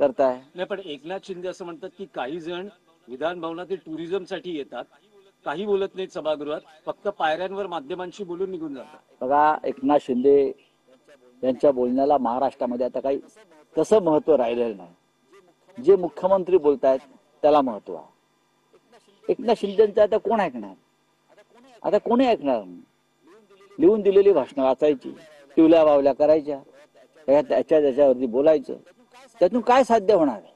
करताय? नाही, पण एकनाथ शिंदे असं म्हणतात की काही जण विधान भवनातील टुरिझमसाठी येतात, काही बोलत नाहीत सभागृहात, फक्त पायऱ्यांवर माध्यमांशी बोलून निघून जातात. बघा, एकनाथ शिंदे यांच्या बोलण्याला महाराष्ट्रामध्ये आता काही तसं महत्व राहिलेलं नाही. जे मुख्यमंत्री बोलतायत त्याला महत्व आहे. एकनाथ शिंदेचं आता कोण ऐकणार? आता कोणी ऐकणार? लिहून दिलेली भाषणं वाचायची, टिवल्या बावल्या करायच्या, त्याच्यावरती बोलायचं. त्यातून काय साध्य होणार आहे?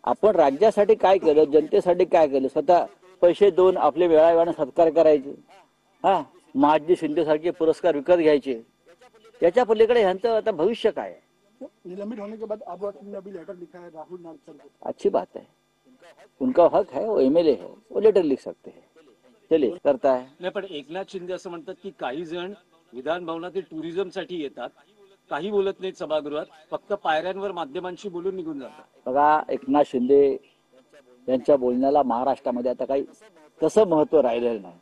आपण राज्यासाठी काय केलं, जनतेसाठी काय केलं, स्वतः पैसे देऊन आपले वेळावेळाने सत्कार करायचे, हा महाजी शिंदे सारखे पुरस्कार विकत घ्यायचे, याच्या पलीकडे ह्यांचं आता भविष्य काय है? निलंबित होने के बाद अब ने अभी लेटर लिखा है राहुल नागसर को। अच्छी बात है, उनका हक है, वो एमएलए है, वो लेटर लिख सकते हैं. चलिए, करता है. नाही, पण एकनाथ शिंदे असं म्हणतात की काही जण विधान भवनातील टुरिझमसाठी येतात, काही बोलत नाहीत सभागृहात, फक्त पायऱ्यांवर माध्यमांशी बोलून निघून जातात. बघा, एकनाथ शिंदे यांच्या बोलण्याला महाराष्ट्रामध्ये आता काही तसं महत्व राहिलेलं नाही.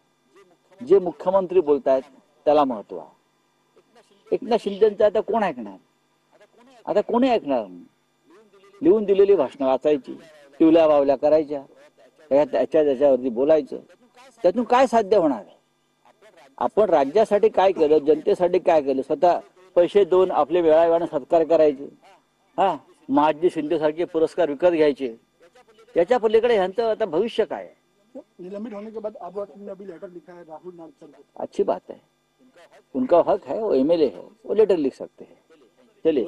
जे मुख्यमंत्री बोलतायत त्याला महत्व आहे. एकनाथ शिंदेचं आता कोण ऐकणार? आता कोणी ऐकणार? लिहून दिलेली भाषणं वाचायची, टिवल्या बावल्या करायच्या, त्याच्यावरती बोलायचं. त्यातून काय साध्य होणार आहे? आपण राज्यासाठी काय केलं, जनतेसाठी काय केलं, स्वतः पैसे देऊन आपले वेळावेळाने सत्कार करायचे, हा महाजी शिंदे सारखे पुरस्कार विकत घ्यायचे, याच्या पलीकडे ह्यांचं आता भविष्य काय है? निलंबित होने के बाद अब ने अभी लेटर लिखा है राहुल नागसर को। अच्छी बात है, उनका हक है, वो एमएलए है, वो लेटर लिख सकते हैं. चलिए.